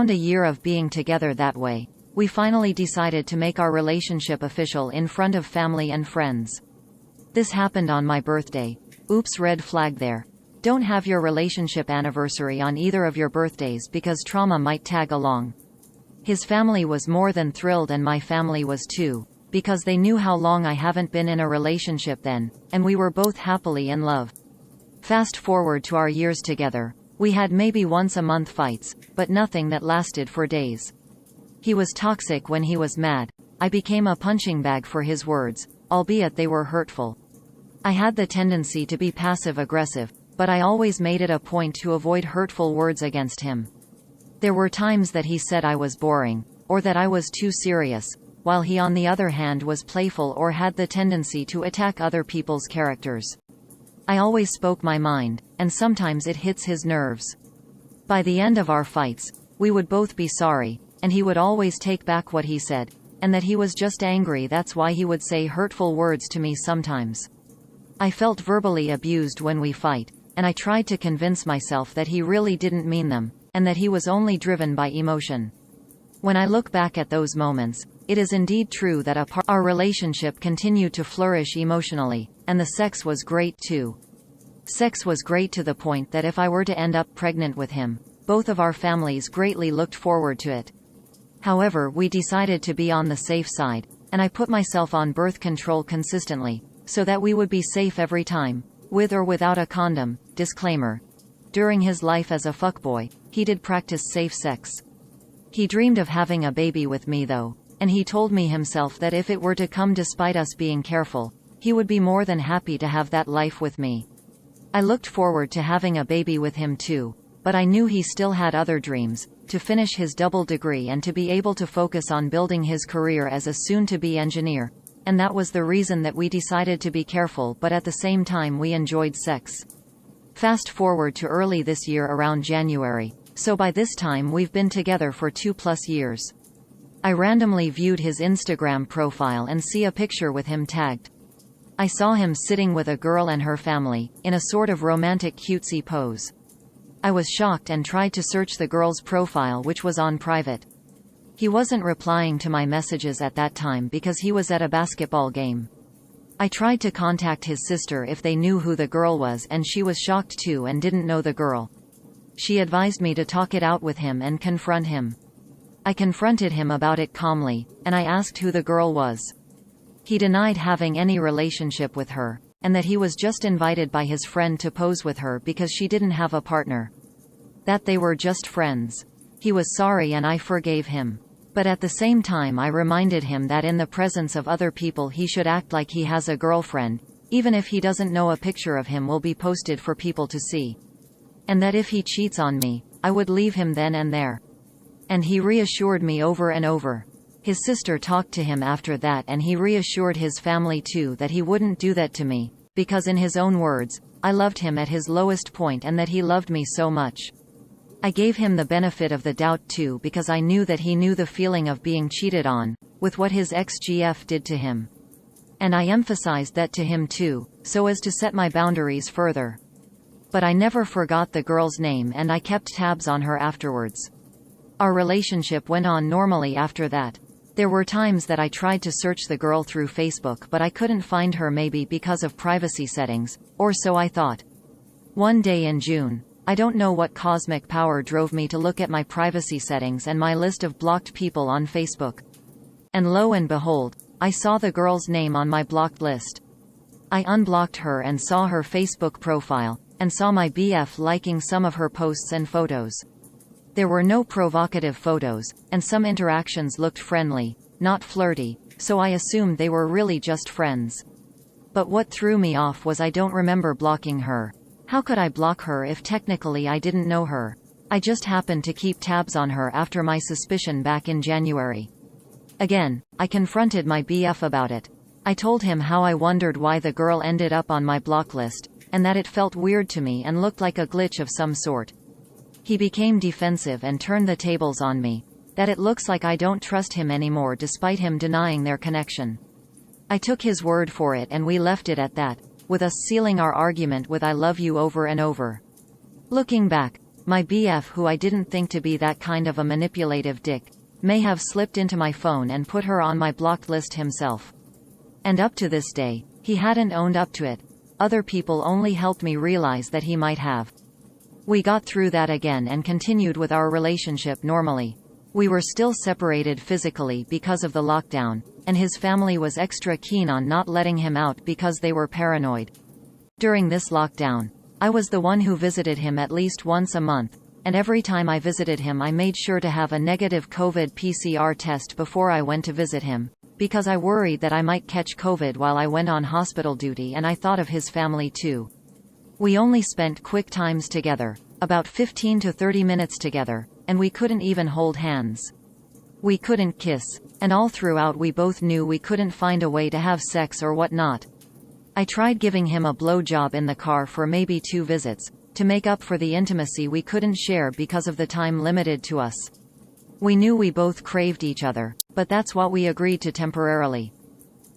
Around a year of being together that way, we finally decided to make our relationship official in front of family and friends. This happened on my birthday. Oops, red flag there. Don't have your relationship anniversary on either of your birthdays because trauma might tag along. His family was more than thrilled and my family was too, because they knew how long I haven't been in a relationship then, and we were both happily in love. Fast forward to our years together. We had maybe once a month fights, but nothing that lasted for days. He was toxic when he was mad. I became a punching bag for his words, albeit they were hurtful. I had the tendency to be passive-aggressive, but I always made it a point to avoid hurtful words against him. There were times that he said I was boring, or that I was too serious, while he on the other hand was playful or had the tendency to attack other people's characters. I always spoke my mind, and sometimes it hits his nerves. By the end of our fights, we would both be sorry, and he would always take back what he said, and that he was just angry. That's why he would say hurtful words to me sometimes. I felt verbally abused when we fight, and I tried to convince myself that he really didn't mean them, and that he was only driven by emotion. When I look back at those moments, it is indeed true that our relationship continued to flourish emotionally, and the sex was great too. Sex was great to the point that if I were to end up pregnant with him, both of our families greatly looked forward to it. However, we decided to be on the safe side, and I put myself on birth control consistently, so that we would be safe every time, with or without a condom. Disclaimer. During his life as a fuckboy, he did practice safe sex. He dreamed of having a baby with me though, and he told me himself that if it were to come despite us being careful, he would be more than happy to have that life with me. I looked forward to having a baby with him too, but I knew he still had other dreams, to finish his double degree and to be able to focus on building his career as a soon-to-be engineer. And that was the reason that we decided to be careful, but at the same time we enjoyed sex. Fast forward to early this year around January, so by this time we've been together for 2+ years. I randomly viewed his Instagram profile and see a picture with him tagged. I saw him sitting with a girl and her family, in a sort of romantic cutesy pose. I was shocked and tried to search the girl's profile, which was on private. He wasn't replying to my messages at that time because he was at a basketball game. I tried to contact his sister if they knew who the girl was, and she was shocked too and didn't know the girl. She advised me to talk it out with him and confront him. I confronted him about it calmly, and I asked who the girl was. He denied having any relationship with her, and that he was just invited by his friend to pose with her because she didn't have a partner. That they were just friends. He was sorry and I forgave him. But at the same time I reminded him that in the presence of other people he should act like he has a girlfriend, even if he doesn't know a picture of him will be posted for people to see. And that if he cheats on me, I would leave him then and there. And he reassured me over and over. His sister talked to him after that and he reassured his family too that he wouldn't do that to me, because in his own words, I loved him at his lowest point and that he loved me so much. I gave him the benefit of the doubt too because I knew that he knew the feeling of being cheated on, with what his ex-GF did to him. And I emphasized that to him too, so as to set my boundaries further. But I never forgot the girl's name and I kept tabs on her afterwards. Our relationship went on normally after that. There were times that I tried to search the girl through Facebook but I couldn't find her, maybe because of privacy settings, or so I thought. One day in June, I don't know what cosmic power drove me to look at my privacy settings and my list of blocked people on Facebook. And lo and behold, I saw the girl's name on my blocked list. I unblocked her and saw her Facebook profile, and saw my BF liking some of her posts and photos. There were no provocative photos, and some interactions looked friendly, not flirty, so I assumed they were really just friends. But what threw me off was I don't remember blocking her. How could I block her if technically I didn't know her? I just happened to keep tabs on her after my suspicion back in January. Again, I confronted my BF about it. I told him how I wondered why the girl ended up on my block list, and that it felt weird to me and looked like a glitch of some sort. He became defensive and turned the tables on me, that it looks like I don't trust him anymore despite him denying their connection. I took his word for it and we left it at that, with us sealing our argument with "I love you" over and over. Looking back, My BF, who I didn't think to be that kind of a manipulative dick, may have slipped into my phone and put her on my blocked list himself. And up to this day, he hadn't owned up to it. Other people only helped me realize that he might have. We got through that again and continued with our relationship normally. We were still separated physically because of the lockdown, and his family was extra keen on not letting him out because they were paranoid. During this lockdown, I was the one who visited him at least once a month, and every time I visited him I made sure to have a negative COVID PCR test before I went to visit him, because I worried that I might catch COVID while I went on hospital duty, and I thought of his family too. We only spent quick times together, about 15 to 30 minutes together, and we couldn't even hold hands. We couldn't kiss, and all throughout we both knew we couldn't find a way to have sex or whatnot. I tried giving him a blowjob in the car for maybe 2 visits, to make up for the intimacy we couldn't share because of the time limited to us. We knew we both craved each other, but that's what we agreed to temporarily.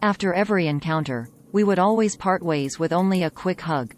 After every encounter, we would always part ways with only a quick hug.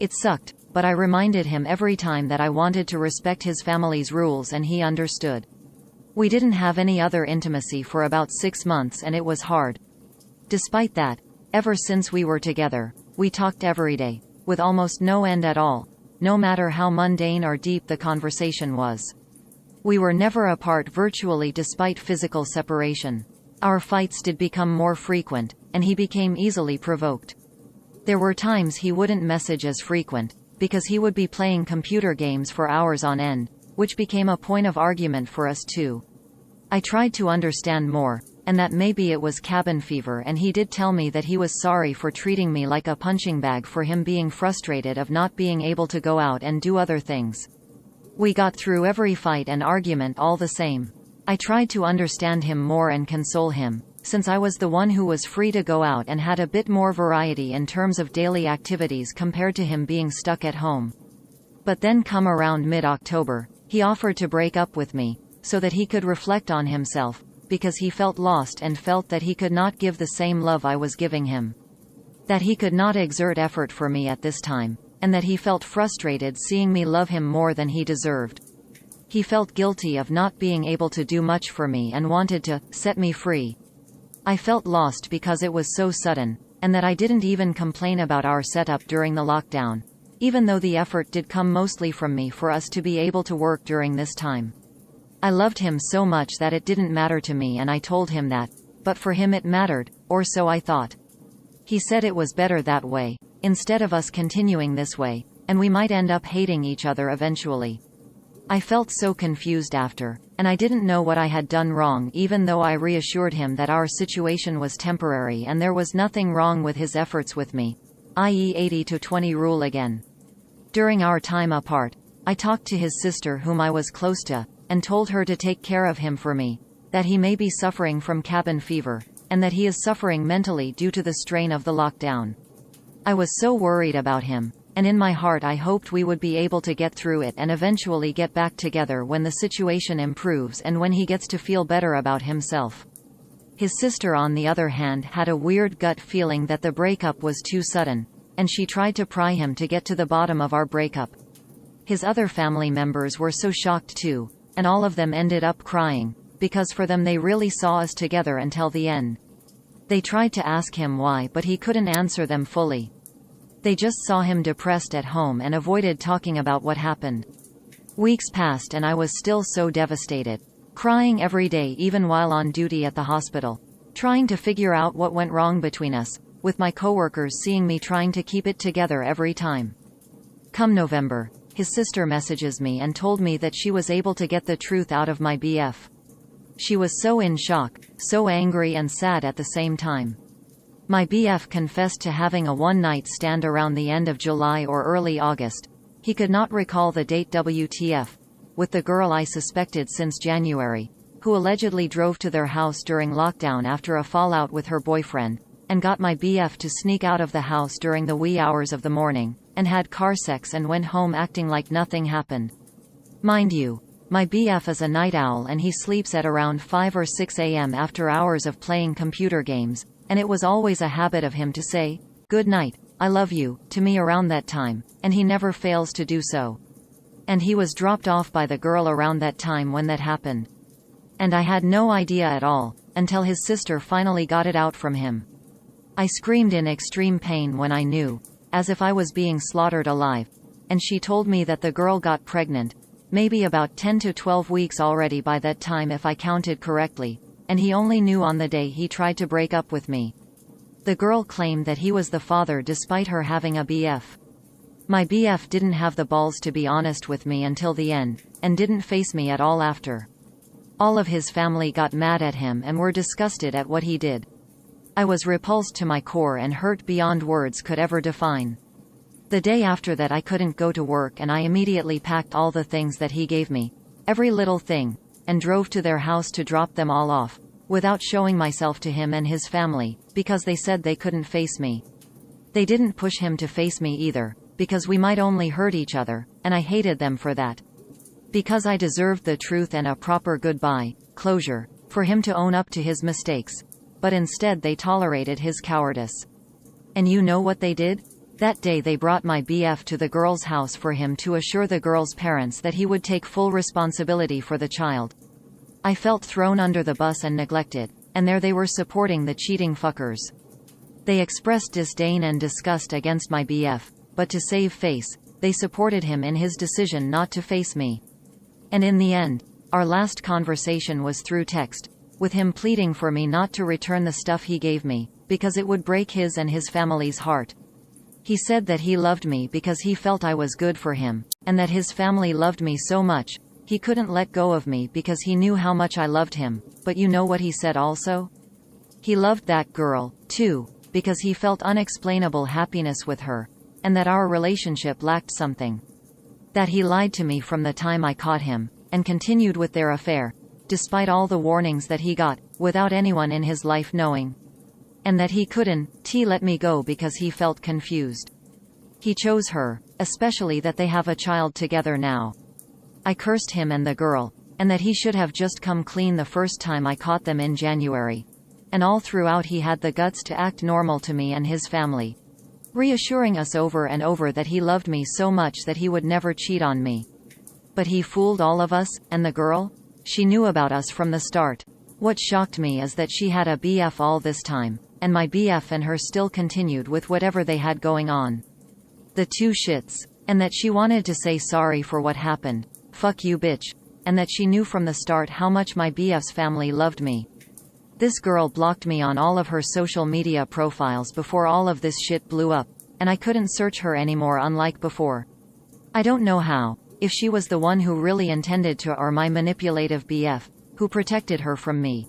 It sucked, but I reminded him every time that I wanted to respect his family's rules, and he understood. We didn't have any other intimacy for about 6 months, and it was hard. Despite that, ever since we were together, we talked every day, with almost no end at all, no matter how mundane or deep the conversation was. We were never apart virtually despite physical separation. Our fights did become more frequent, and he became easily provoked. There were times he wouldn't message as frequent, because he would be playing computer games for hours on end, which became a point of argument for us too. I tried to understand more, and that maybe it was cabin fever, and he did tell me that he was sorry for treating me like a punching bag for him being frustrated of not being able to go out and do other things. We got through every fight and argument all the same. I tried to understand him more and console him, since I was the one who was free to go out and had a bit more variety in terms of daily activities compared to him being stuck at home. But then come around mid-October, he offered to break up with me, so that he could reflect on himself, because he felt lost and felt that he could not give the same love I was giving him. That he could not exert effort for me at this time, and that he felt frustrated seeing me love him more than he deserved. He felt guilty of not being able to do much for me and wanted to set me free. I felt lost because it was so sudden, and that I didn't even complain about our setup during the lockdown, even though the effort did come mostly from me for us to be able to work during this time. I loved him so much that it didn't matter to me, and I told him that, but for him it mattered, or so I thought. He said it was better that way, instead of us continuing this way, and we might end up hating each other eventually. I felt so confused after, and I didn't know what I had done wrong, even though I reassured him that our situation was temporary and there was nothing wrong with his efforts with me, i.e. 80-20 rule again. During our time apart, I talked to his sister, whom I was close to, and told her to take care of him for me, that he may be suffering from cabin fever, and that he is suffering mentally due to the strain of the lockdown. I was so worried about him, and in my heart I hoped we would be able to get through it and eventually get back together when the situation improves and when he gets to feel better about himself. His sister, on the other hand, had a weird gut feeling that the breakup was too sudden, and she tried to pry him to get to the bottom of our breakup. His other family members were so shocked too, and all of them ended up crying, because for them they really saw us together until the end. They tried to ask him why, but he couldn't answer them fully. They just saw him depressed at home and avoided talking about what happened. Weeks passed and I was still so devastated, crying every day even while on duty at the hospital, trying to figure out what went wrong between us, with my coworkers seeing me trying to keep it together every time. Come November, his sister messages me and told me that she was able to get the truth out of my BF. She was so in shock, so angry and sad at the same time. My BF confessed to having a one-night stand around the end of July or early August. He could not recall the date WTF, with the girl I suspected since January, who allegedly drove to their house during lockdown after a fallout with her boyfriend, and got my BF to sneak out of the house during the wee hours of the morning, and had car sex and went home acting like nothing happened. Mind you, my BF is a night owl and he sleeps at around 5 or 6 a.m. after hours of playing computer games, and it was always a habit of him to say, "Good night, I love you," to me around that time, and he never fails to do so. And he was dropped off by the girl around that time when that happened. And I had no idea at all, until his sister finally got it out from him. I screamed in extreme pain when I knew, as if I was being slaughtered alive. And she told me that the girl got pregnant, maybe about 10 to 12 weeks already by that time if I counted correctly, and he only knew on the day he tried to break up with me. The girl claimed that he was the father despite her having a BF. My BF didn't have the balls to be honest with me until the end, and didn't face me at all after. All of his family got mad at him and were disgusted at what he did. I was repulsed to my core and hurt beyond words could ever define. The day after that I couldn't go to work and I immediately packed all the things that he gave me, every little thing, and drove to their house to drop them all off, without showing myself to him and his family, because they said they couldn't face me. They didn't push him to face me either, because we might only hurt each other, and I hated them for that. Because I deserved the truth and a proper goodbye, closure, for him to own up to his mistakes. But instead they tolerated his cowardice. And you know what they did? That day they brought my BF to the girl's house for him to assure the girl's parents that he would take full responsibility for the child. I felt thrown under the bus and neglected, and there they were supporting the cheating fuckers. They expressed disdain and disgust against my BF, but to save face, they supported him in his decision not to face me. And in the end, our last conversation was through text, with him pleading for me not to return the stuff he gave me, because it would break his and his family's heart. He said that he loved me because he felt I was good for him, and that his family loved me so much, he couldn't let go of me because he knew how much I loved him. But you know what he said also? He loved that girl, too, because he felt unexplainable happiness with her, and that our relationship lacked something. That he lied to me from the time I caught him, and continued with their affair, despite all the warnings that he got, without anyone in his life knowing. And that he couldn't let me go because he felt confused. He chose her, especially that they have a child together now. I cursed him and the girl, and that he should have just come clean the first time I caught them in January. And all throughout he had the guts to act normal to me and his family, reassuring us over and over that he loved me so much that he would never cheat on me. But he fooled all of us, and the girl? She knew about us from the start. What shocked me is that she had a BF all this time, and my BF and her still continued with whatever they had going on. The two shits. And that she wanted to say sorry for what happened. Fuck you bitch. And that she knew from the start how much my BF's family loved me. This girl blocked me on all of her social media profiles before all of this shit blew up, and I couldn't search her anymore unlike before. I don't know how, if she was the one who really intended to or my manipulative BF, who protected her from me.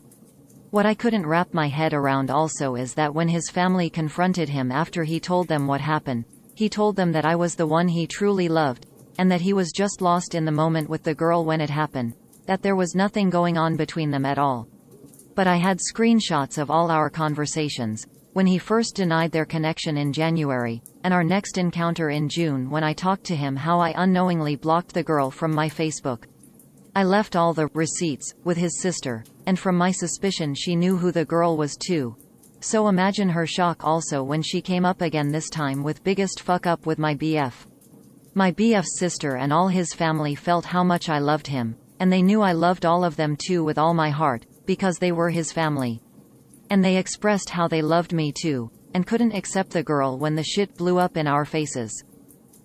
What I couldn't wrap my head around also is that when his family confronted him after he told them what happened, he told them that I was the one he truly loved, and that he was just lost in the moment with the girl when it happened, that there was nothing going on between them at all. But I had screenshots of all our conversations, when he first denied their connection in January, and our next encounter in June when I talked to him how I unknowingly blocked the girl from my Facebook. I left all the receipts with his sister, and from my suspicion she knew who the girl was too. So imagine her shock also when she came up again this time with biggest fuck up with my BF. My BF's sister and all his family felt how much I loved him, and they knew I loved all of them too with all my heart, because they were his family. And they expressed how they loved me too, and couldn't accept the girl when the shit blew up in our faces.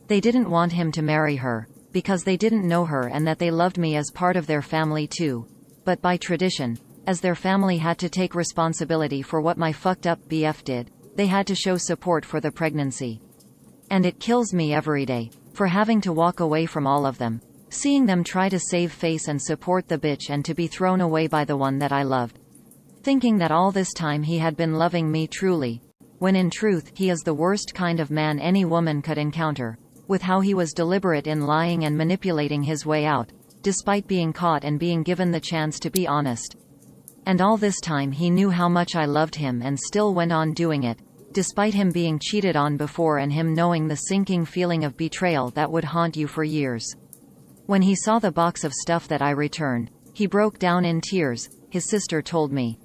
They didn't want him to marry her, because they didn't know her and that they loved me as part of their family too. But by tradition, as their family had to take responsibility for what my fucked up BF did, they had to show support for the pregnancy. And it kills me every day, for having to walk away from all of them, seeing them try to save face and support the bitch and to be thrown away by the one that I loved. Thinking that all this time he had been loving me truly, when in truth he is the worst kind of man any woman could encounter, with how he was deliberate in lying and manipulating his way out, despite being caught and being given the chance to be honest. And all this time he knew how much I loved him and still went on doing it, despite him being cheated on before and him knowing the sinking feeling of betrayal that would haunt you for years. When he saw the box of stuff that I returned, he broke down in tears, his sister told me.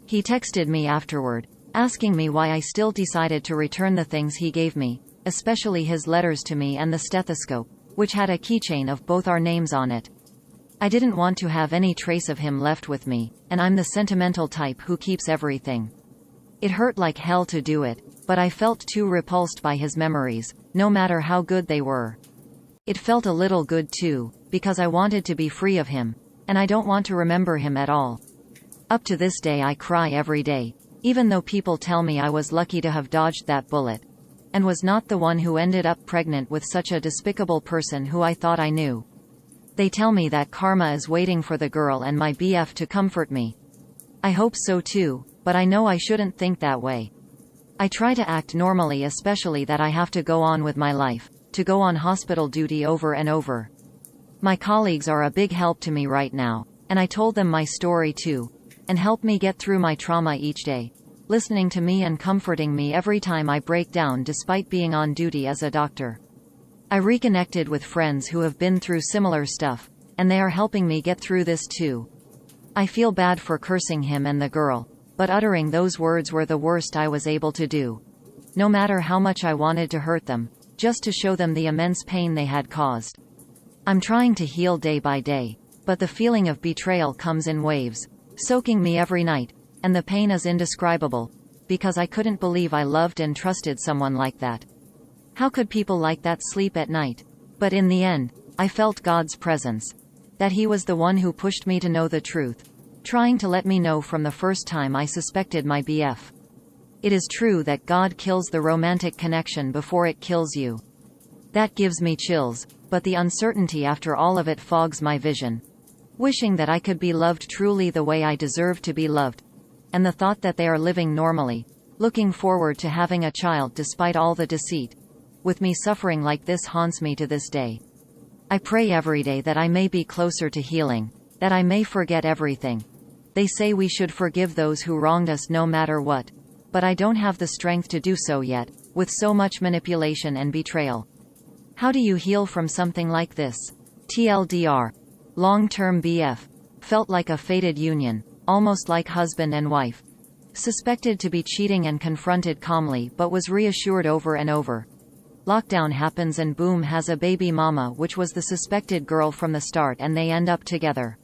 He texted me afterward, asking me why I still decided to return the things he gave me, especially his letters to me and the stethoscope, which had a keychain of both our names on it. I didn't want to have any trace of him left with me, and I'm the sentimental type who keeps everything. It hurt like hell to do it, but I felt too repulsed by his memories, no matter how good they were. It felt a little good too, because I wanted to be free of him, and I don't want to remember him at all. Up to this day I cry every day, even though people tell me I was lucky to have dodged that bullet, and was not the one who ended up pregnant with such a despicable person who I thought I knew. They tell me that karma is waiting for the girl and my BF to comfort me. I hope so too, but I know I shouldn't think that way. I try to act normally, especially that I have to go on with my life, to go on hospital duty over and over. My colleagues are a big help to me right now, and I told them my story too, and help me get through my trauma each day, listening to me and comforting me every time I break down despite being on duty as a doctor. I reconnected with friends who have been through similar stuff, and they are helping me get through this too. I feel bad for cursing him and the girl, but uttering those words were the worst I was able to do. No matter how much I wanted to hurt them, just to show them the immense pain they had caused. I'm trying to heal day by day, but the feeling of betrayal comes in waves, soaking me every night, and the pain is indescribable, because I couldn't believe I loved and trusted someone like that. How could people like that sleep at night? But in the end, I felt God's presence. That He was the one who pushed me to know the truth, trying to let me know from the first time I suspected my BF. It is true that God kills the romantic connection before it kills you. That gives me chills, but the uncertainty after all of it fogs my vision. Wishing that I could be loved truly the way I deserve to be loved, and the thought that they are living normally, looking forward to having a child despite all the deceit, with me suffering like this haunts me to this day. I pray every day that I may be closer to healing, that I may forget everything. They say we should forgive those who wronged us no matter what, but I don't have the strength to do so yet, with so much manipulation and betrayal. How do you heal from something like this? TLDR. Long-term BF. Felt like a fated union, almost like husband and wife. Suspected to be cheating and confronted calmly but was reassured over and over. Lockdown happens and boom, has a baby mama, which was the suspected girl from the start, and they end up together.